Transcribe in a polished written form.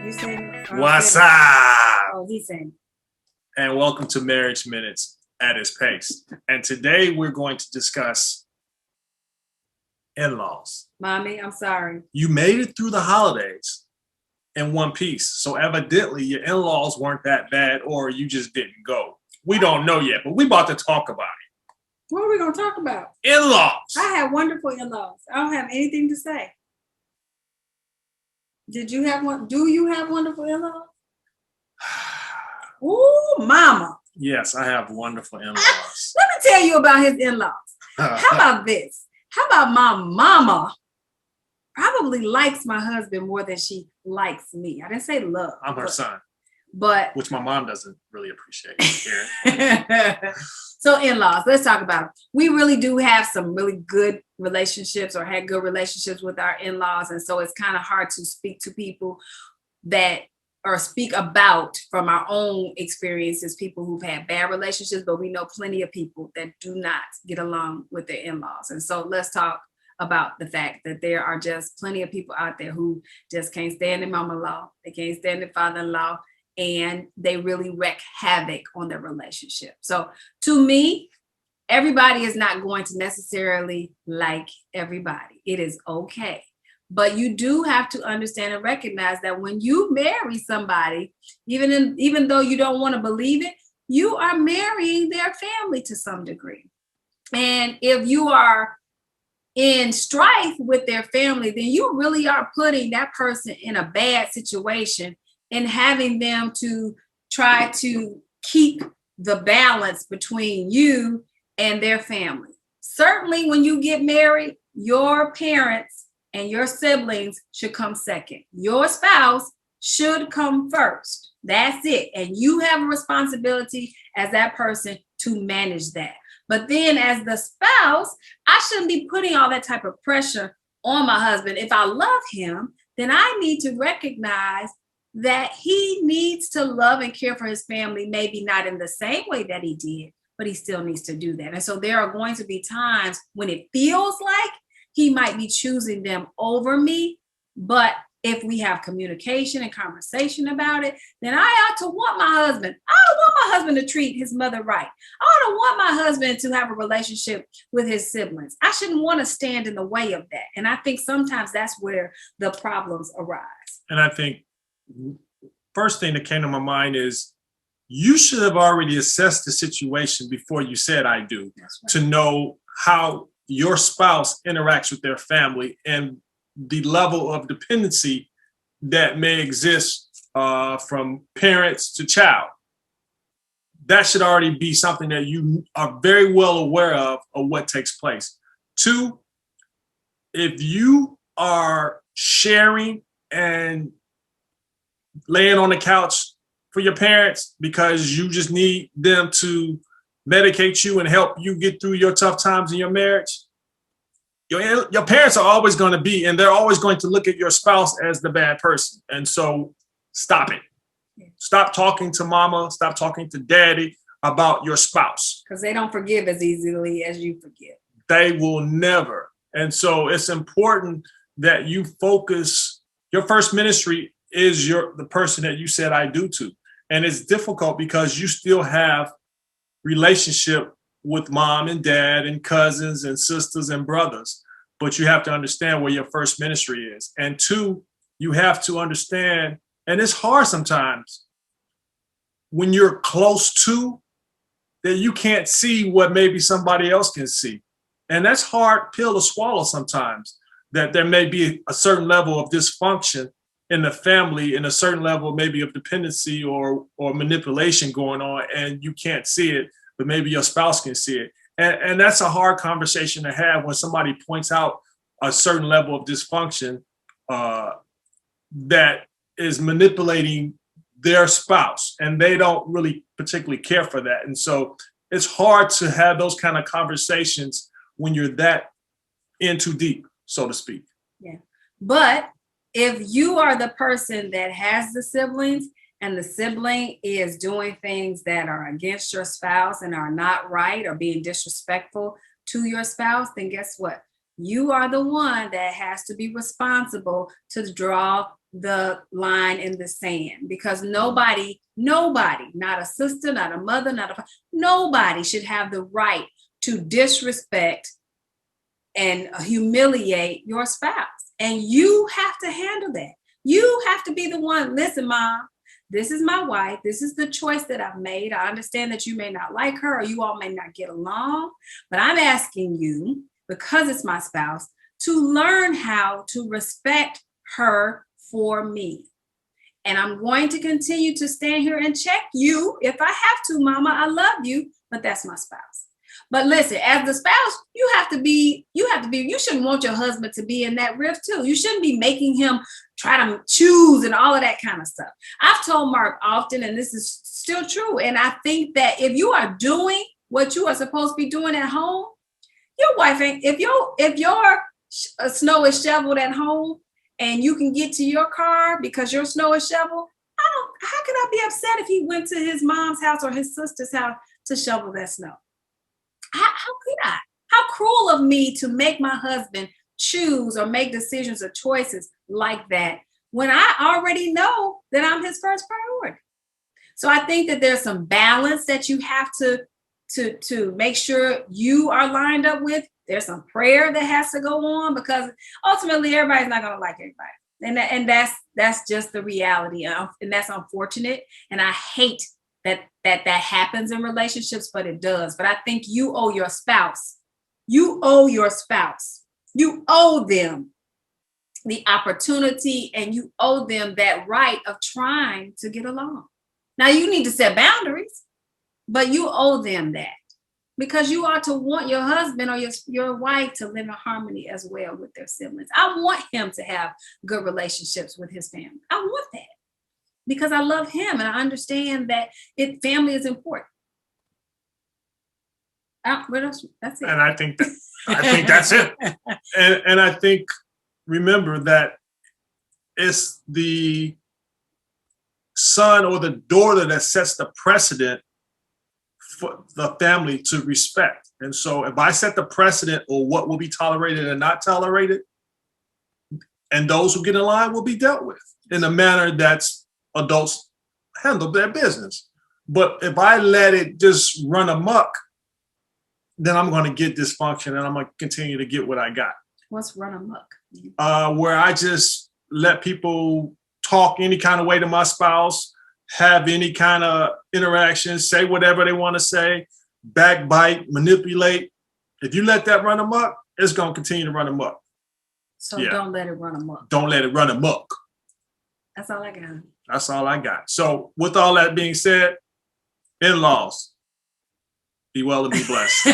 You saying? What's saying, up? oh, he's saying. And welcome to Marriage Minutes at His Pace. And today we're going to discuss in-laws. Mommy, I'm sorry. You made it through the holidays in one piece. So evidently your in-laws weren't that bad, or you just didn't go. We don't know yet, but we about to talk about it. What are we going to talk about? In-laws. I have wonderful in-laws. I don't have anything to say. Did you have one? Do you have wonderful in-laws? Ooh, mama. Yes, I have wonderful in-laws. Let me tell you about his in-laws. How about this? How about my mama probably likes my husband more than she likes me? I didn't say love. I'm her son. But which my mom doesn't really appreciate hearing. So in-laws, let's talk about them. We really do have some really good relationships, or had good relationships with our in-laws. And so it's kind of hard to speak to people that, or speak about from our own experiences, people who've had bad relationships, but we know plenty of people that do not get along with their in-laws. And so let's talk about the fact that there are just plenty of people out there who just can't stand their mama-in-law, they can't stand their father-in-law, and they really wreak havoc on their relationship. So to me, everybody is not going to necessarily like everybody. It is okay. But you do have to understand and recognize that when you marry somebody, even though you don't want to believe it, you are marrying their family to some degree. And if you are in strife with their family, then you really are putting that person in a bad situation and having them to try to keep the balance between you and their family. Certainly when you get married, your parents and your siblings should come second. Your spouse should come first. That's it. And you have a responsibility as that person to manage that. But then as the spouse, I shouldn't be putting all that type of pressure on my husband. If I love him, then I need to recognize that he needs to love and care for his family, maybe not in the same way that he did, but he still needs to do that. And so there are going to be times when it feels like he might be choosing them over me. But if we have communication and conversation about it, then I ought to want my husband. I don't want my husband to treat his mother right. I don't want my husband to have a relationship with his siblings. I shouldn't want to stand in the way of that. And I think sometimes that's where the problems arise. And I think first thing that came to my mind is you should have already assessed the situation before you said I do. That's right. To know how your spouse interacts with their family and the level of dependency that may exist from parents to child. That should already be something that you are very well aware of what takes place. Two, if you are sharing and laying on the couch for your parents because you just need them to medicate you and help you get through your tough times in your marriage, your parents are always going to be, and they're always going to look at your spouse as the bad person. And so stop it. Stop talking to mama, stop talking to daddy about your spouse. Because they don't forgive as easily as you forgive. They will never. And so it's important that you focus. Your first ministry is the person that you said I do to. And it's difficult because you still have relationship with mom and dad and cousins and sisters and brothers. But you have to understand where your first ministry is. And two, you have to understand, and it's hard sometimes when you're close to, that you can't see what maybe somebody else can see. And that's hard pill to swallow sometimes, that there may be a certain level of dysfunction in the family, and a certain level maybe of dependency or manipulation going on, and you can't see it, but maybe your spouse can see it. And that's a hard conversation to have when somebody points out a certain level of dysfunction that is manipulating their spouse, and they don't really particularly care for that. And so it's hard to have those kind of conversations when you're that in too deep, so to speak. Yeah. But if you are the person that has the siblings, and the sibling is doing things that are against your spouse and are not right, or being disrespectful to your spouse, then guess what? You are the one that has to be responsible to draw the line in the sand, because nobody, not a sister, not a mother, nobody should have the right to disrespect and humiliate your spouse. And you have to handle that. You have to be the one. Listen, Mom, this is my wife. This is the choice that I've made. I understand that you may not like her, or you all may not get along, but I'm asking you, because it's my spouse, to learn how to respect her for me. And I'm going to continue to stand here and check you if I have to, Mama. I love you, but that's my spouse. But listen, as the spouse, you shouldn't want your husband to be in that rift too. You shouldn't be making him try to choose and all of that kind of stuff. I've told Mark often, and this is still true, and I think that if you are doing what you are supposed to be doing at home, your wife ain't, if your snow is shoveled at home and you can get to your car because your snow is shoveled, how can I be upset if he went to his mom's house or his sister's house to shovel that snow? How could I? How cruel of me to make my husband choose or make decisions or choices like that when I already know that I'm his first priority. So I think that there's some balance that you have to make sure you are lined up with. There's some prayer that has to go on, because ultimately everybody's not going to like everybody. And that's just the reality. And that's unfortunate. And I hate that happens in relationships, but it does. But I think you owe your spouse, you owe them the opportunity, and you owe them that right of trying to get along. Now you need to set boundaries, but you owe them that, because you ought to want your husband or your wife to live in harmony as well with their siblings. I want him to have good relationships with his family. I want that, because I love him and I understand that family is important. What else? That's it. And I think that's it. And I think, remember that it's the son or the daughter that sets the precedent for the family to respect. And so if I set the precedent or what will be tolerated and not tolerated, and those who get in line will be dealt with in a manner that's adults handle their business. But if I let it just run amok, then I'm going to get dysfunction and I'm going to continue to get what I got. What's run amok? Where I just let people talk any kind of way to my spouse, have any kind of interaction, say whatever they want to say, backbite, manipulate. If you let that run amok, it's going to continue to run amok. So don't let it run amok. Don't let it run amok. That's all I got. That's all I got. So with all that being said, in-laws, be well and be blessed.